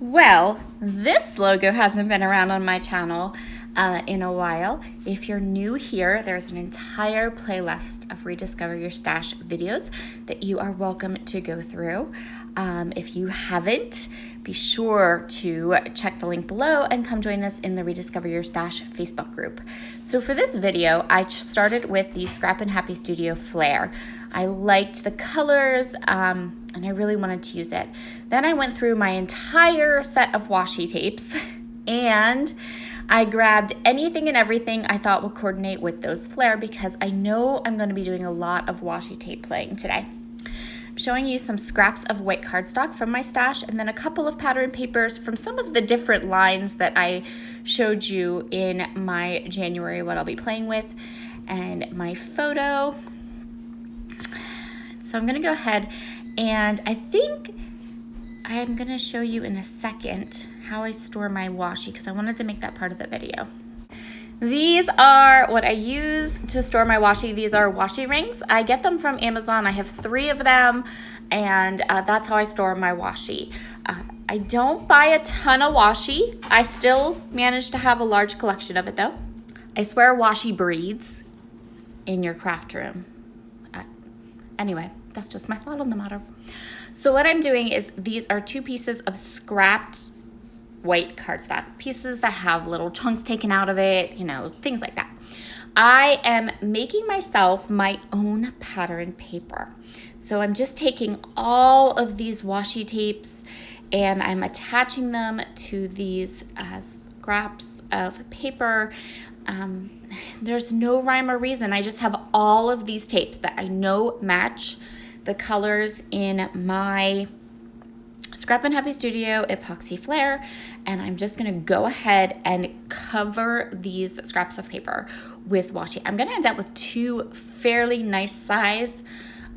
Well, this logo hasn't been around on my channel in a while. If you're new here, there's an entire playlist of Rediscover Your Stash videos that you are welcome to go through. If you haven't, be sure to check the link below and come join us in the Rediscover Your Stash Facebook group. So for this video, I started with the Scrap and Happy Studio Flare. I liked the colors and I really wanted to use it. Then I went through my entire set of washi tapes and I grabbed anything and everything I thought would coordinate with those flare because I know I'm going to be doing a lot of washi tape playing today. I'm showing you some scraps of white cardstock from my stash and then a couple of pattern papers from some of the different lines that I showed you in my January what I'll be playing with and my photo. So I'm going to go ahead and I think I'm going to show you in a second how I store my washi because I wanted to make that part of the video. These are what I use to store my washi. These are washi rings. I get them from Amazon. I have 3 of them and that's how I store my washi. I don't buy a ton of washi. I still manage to have a large collection of it though. I swear washi breeds in your craft room. Anyway, that's just my thought on the matter. So what I'm doing is these are 2 pieces of scrapped white cardstock, pieces that have little chunks taken out of it, you know, things like that. I am making myself my own pattern paper. So I'm just taking all of these washi tapes and I'm attaching them to these scraps of paper. There's no rhyme or reason. I just have all of these tapes that I know match the colors in my Scrap and Happy Studio epoxy flare, and I'm just gonna go ahead and cover these scraps of paper with washi. I'm gonna end up with 2 fairly nice size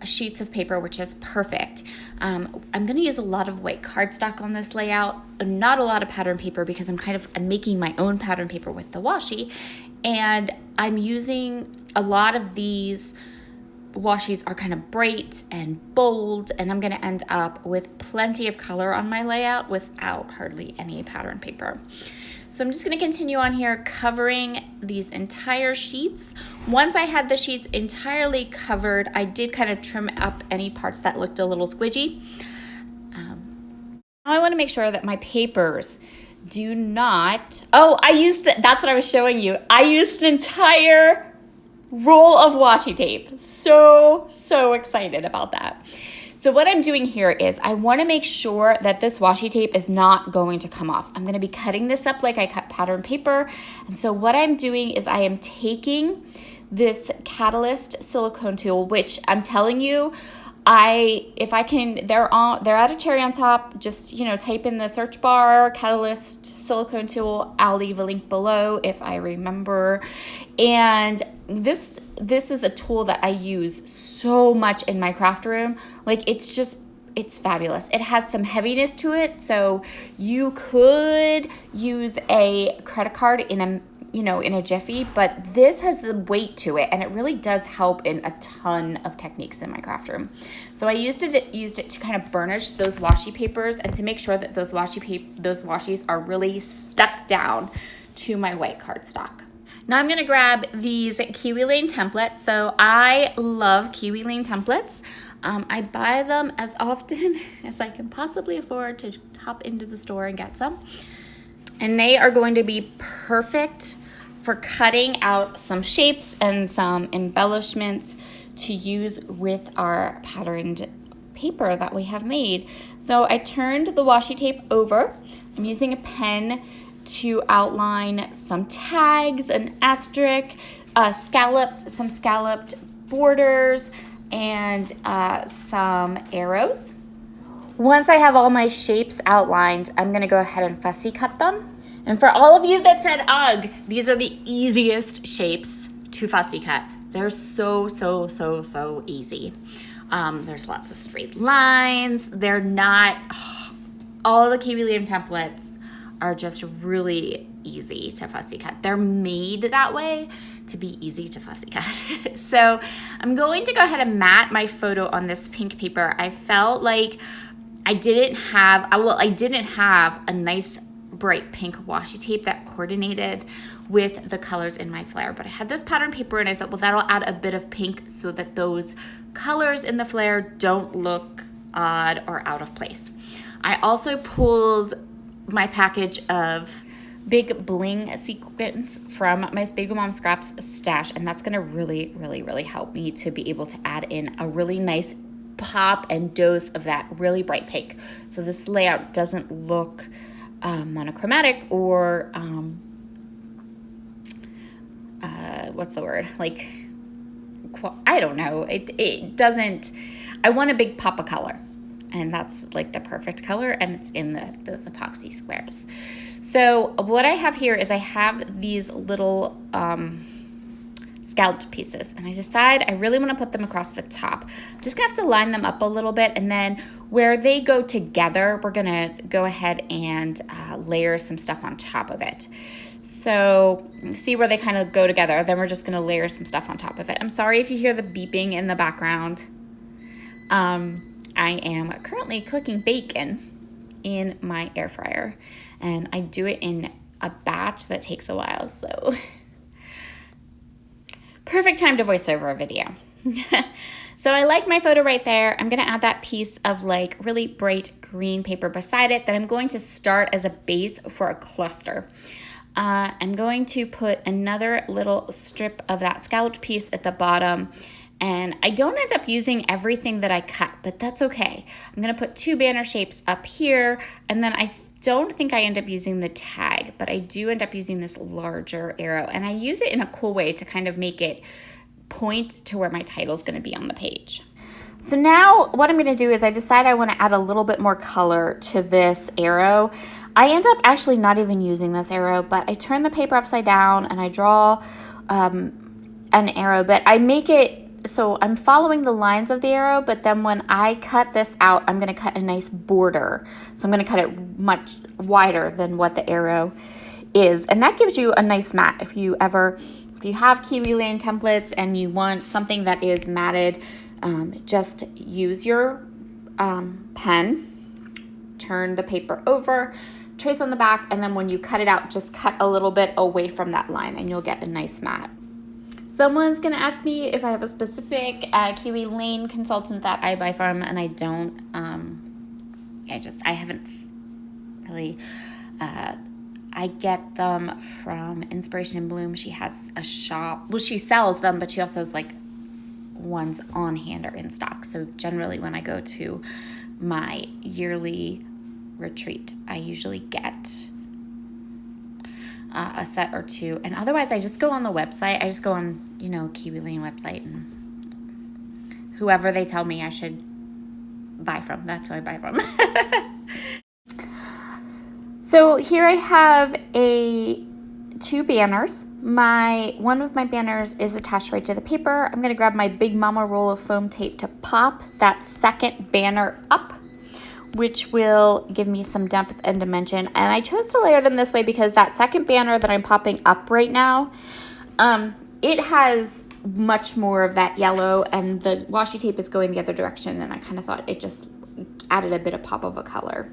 sheets of paper, which is perfect. I'm gonna use a lot of white cardstock on this layout, not a lot of pattern paper because I'm making my own pattern paper with the washi, and I'm using a lot of these washis are kind of bright and bold, and I'm gonna end up with plenty of color on my layout without hardly any pattern paper. So I'm just gonna continue on here covering these entire sheets. Once I had the sheets entirely covered, I did kind of trim up any parts that looked a little squidgy. Now I wanna make sure that my papers do not, that's what I was showing you. I used an entire roll of washi tape. So excited about that. So what I'm doing here is I want to make sure that this washi tape is not going to come off. I'm going to be cutting this up like I cut pattern paper. And so what I'm doing is I am taking this Catalyst silicone tool, which I'm telling you, if I can, they're at a cherry on top. Just, you know, type in the search bar, Catalyst silicone tool. I'll leave a link below if I remember. And this is a tool that I use so much in my craft room. Like it's fabulous. It has some heaviness to it. So you could use a credit card in a jiffy, but this has the weight to it and it really does help in a ton of techniques in my craft room. So I used it to kind of burnish those washi papers and to make sure that those washis are really stuck down to my white cardstock. Now I'm gonna grab these Kiwi Lane templates. So I love Kiwi Lane templates. I buy them as often as I can possibly afford to hop into the store and get some. And they are going to be perfect for cutting out some shapes and some embellishments to use with our patterned paper that we have made. So I turned the washi tape over. I'm using a pen to outline some tags, an asterisk, some scalloped borders, and some arrows. Once I have all my shapes outlined, I'm gonna go ahead and fussy cut them. And for all of you that said, ugh, these are the easiest shapes to fussy cut. They're so easy. There's lots of straight lines. They're not, all the Kiwi Lane templates are just really easy to fussy cut. They're made that way to be easy to fussy cut. So I'm going to go ahead and mat my photo on this pink paper. I felt like I didn't have a nice bright pink washi tape that coordinated with the colors in my flare, but I had this pattern paper and I thought, well, that'll add a bit of pink so that those colors in the flare don't look odd or out of place. I also pulled my package of big bling sequins from my Bagel Mom Scraps stash, and that's gonna really, really, really help me to be able to add in a really nice pop and dose of that really bright pink. So this layout doesn't look monochromatic or what's the word? Like, I don't know. It doesn't, I want a big pop of color, and that's like the perfect color, and it's in those epoxy squares. So what I have here is I have these little scalloped pieces, and I decide I really want to put them across the top. I'm just gonna have to line them up a little bit, and then where they go together, we're gonna go ahead and layer some stuff on top of it. So see where they kind of go together, then we're just gonna layer some stuff on top of it. I'm sorry if you hear the beeping in the background. I am currently cooking bacon in my air fryer, and I do it in a batch that takes a while, so perfect time to voice over a video. So I like my photo right there. I'm gonna add that piece of like really bright green paper beside it that I'm going to start as a base for a cluster. I'm going to put another little strip of that scalloped piece at the bottom, and I don't end up using everything that I cut, but that's okay. I'm gonna put 2 banner shapes up here, and then I don't think I end up using the tag, but I do end up using this larger arrow, and I use it in a cool way to kind of make it point to where my title is going to be on the page. So now what I'm going to do is I decide I want to add a little bit more color to this arrow. I end up actually not even using this arrow, but I turn the paper upside down and I draw an arrow, but I make it so I'm following the lines of the arrow, but then when I cut this out, I'm going to cut a nice border. So I'm going to cut it much wider than what the arrow is, and that gives you a nice mat. If you have Kiwi Lane templates and you want something that is matted, just use your pen, turn the paper over, trace on the back, and then when you cut it out, just cut a little bit away from that line and you'll get a nice mat. Someone's gonna ask me if I have a specific Kiwi Lane consultant that I buy from, and I don't. I haven't really. I get them from Inspiration in Bloom. She has a shop. Well, she sells them, but she also has like ones on hand or in stock. So generally when I go to my yearly retreat, I usually get a set or 2. And otherwise I just go on the website. I just go on, Kiwi Lane website, and whoever they tell me I should buy from, that's who I buy from. So here I have 2 banners. One of my banners is attached right to the paper. I'm gonna grab my Big Mama roll of foam tape to pop that second banner up, which will give me some depth and dimension. And I chose to layer them this way because that second banner that I'm popping up right now, it has much more of that yellow, and the washi tape is going the other direction, and I kind of thought it just added a bit of pop of a color.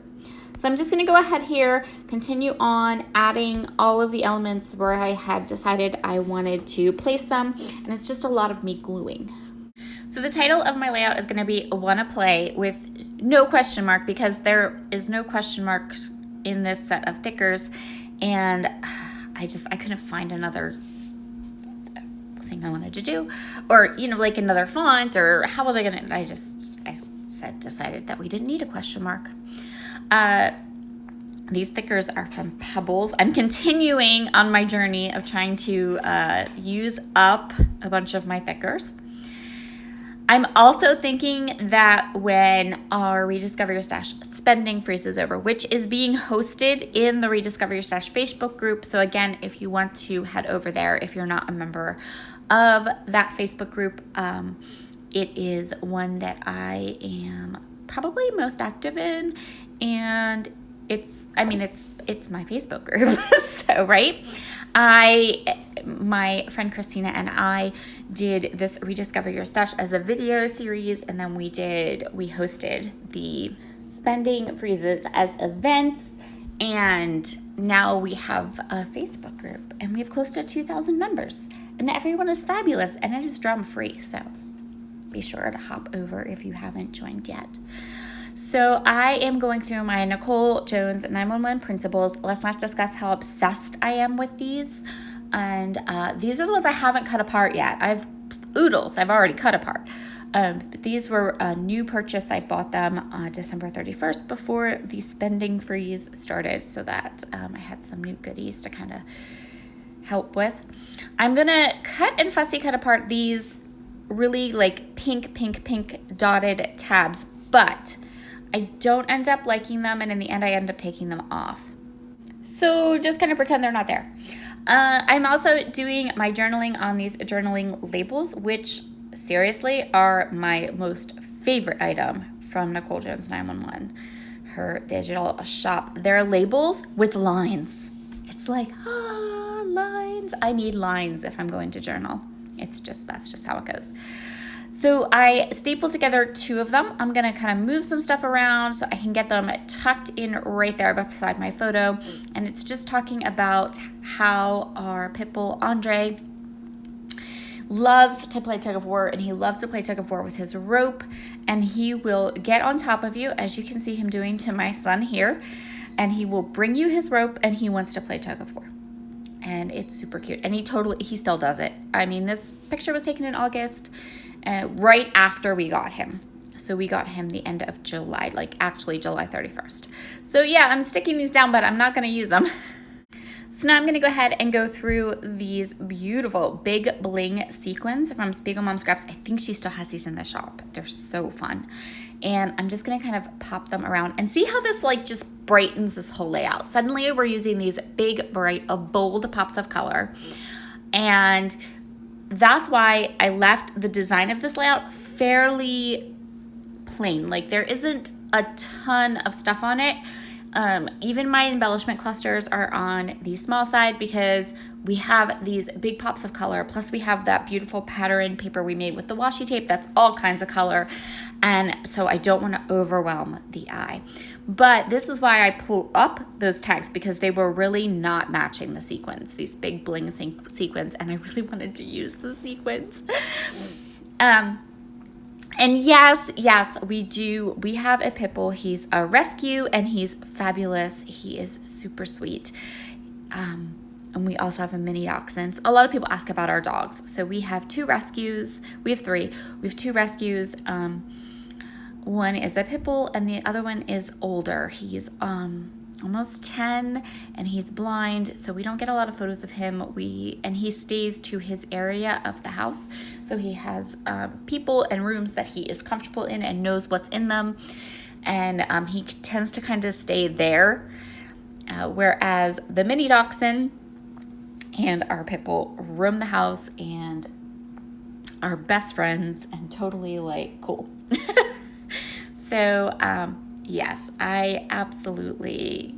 So I'm just going to go ahead here, continue on adding all of the elements where I had decided I wanted to place them, and it's just a lot of me gluing. So the title of my layout is going to be Wanna Play, with no question mark, because there is no question marks in this set of thickers, and I couldn't find another thing I wanted to do, or like another font, or how was I gonna, I decided that we didn't need a question mark. These thickers are from Pebbles. I'm continuing on my journey of trying to use up a bunch of my thickers. I'm also thinking that when our ReDiscover Your Stash spending freezes over, which is being hosted in the ReDiscover Your Stash Facebook group. So again, if you want to head over there, if you're not a member of that Facebook group, it is one that I am probably most active in, and it's my Facebook group. So, right? My friend Christina and I did this ReDiscover Your Stash as a video series, and then we hosted the spending freezes as events, and now we have a Facebook group, and we have close to 2,000 members, and everyone is fabulous, and it is drama-free, so be sure to hop over if you haven't joined yet. So I am going through my Nicole Jones 911 printables. Let's not discuss how obsessed I am with these. And these are the ones I haven't cut apart yet. I've oodles I've already cut apart. But these were a new purchase. I bought them on December 31st before the spending freeze started, so that I had some new goodies to kind of help with. I'm gonna cut and fussy cut apart these really like pink dotted tabs, but I don't end up liking them, and in the end I end up taking them off. So just kind of pretend they're not there. I'm also doing my journaling on these journaling labels, which seriously are my most favorite item from Nicole Jones 911, her digital shop. They're labels with lines. It's like, lines. I need lines if I'm going to journal. That's just how it goes. So I stapled together 2 of them. I'm gonna kind of move some stuff around so I can get them tucked in right there beside my photo. And it's just talking about how our pit bull, Andre, loves to play tug of war, and he loves to play tug of war with his rope, and he will get on top of you, as you can see him doing to my son here, and he will bring you his rope, and he wants to play tug of war. And it's super cute, and he still does it. I mean, this picture was taken in August, right after we got him. So we got him the end of July, like actually July 31st. So yeah, I'm sticking these down, but I'm not gonna use them. So now I'm gonna go ahead and go through these beautiful big bling sequins from Spiegel Mom Scraps. I think she still has these in the shop. They're so fun. And I'm just gonna kind of pop them around and see how this like just brightens this whole layout. Suddenly we're using these big, bright, bold pops of color. And that's why I left the design of this layout fairly plain. Like there isn't a ton of stuff on it. Even my embellishment clusters are on the small side because we have these big pops of color. Plus we have that beautiful pattern paper we made with the washi tape. That's all kinds of color. And so I don't want to overwhelm the eye. But this is why I pull up those tags, because they were really not matching the sequins, these big bling sequins. And I really wanted to use the sequins. And yes, we do. We have a pit bull. He's a rescue, and he's fabulous. He is super sweet. And we also have a mini dachshund. A lot of people ask about our dogs. So we have 2 rescues. We have 3. We have 2 rescues. One is a pit bull, and the other one is older. He's almost 10, and he's blind, so we don't get a lot of photos of him. And he stays to his area of the house, so he has people and rooms that he is comfortable in and knows what's in them, and he tends to kind of stay there, whereas the mini dachshund and our pit bull roam the house and are best friends and totally like cool. So yes, I absolutely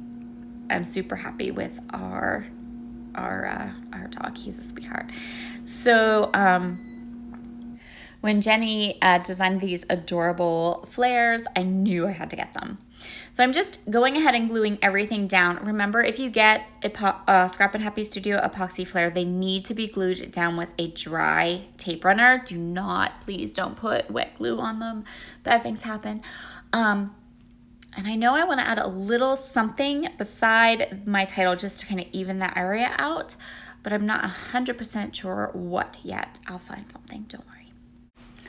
am super happy with our dog. He's a sweetheart. So when Jenny designed these adorable flares, I knew I had to get them. So I'm just going ahead and gluing everything down. Remember, if you get a Scrap and Happy Studio epoxy flare, they need to be glued down with a dry tape runner. Please don't put wet glue on them. Bad things happen. And I know I want to add a little something beside my title just to kind of even that area out, but I'm not 100% sure what yet. I'll find something, don't worry.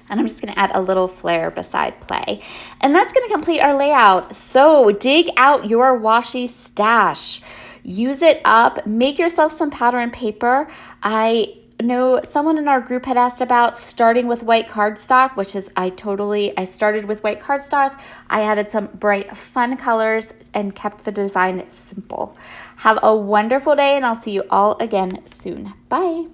And I'm just going to add a little flare beside play. And that's going to complete our layout. So dig out your washi stash. Use it up. Make yourself some pattern paper. I know someone in our group had asked about starting with white cardstock, which is I started with white cardstock. I added some bright, fun colors and kept the design simple. Have a wonderful day, and I'll see you all again soon. Bye.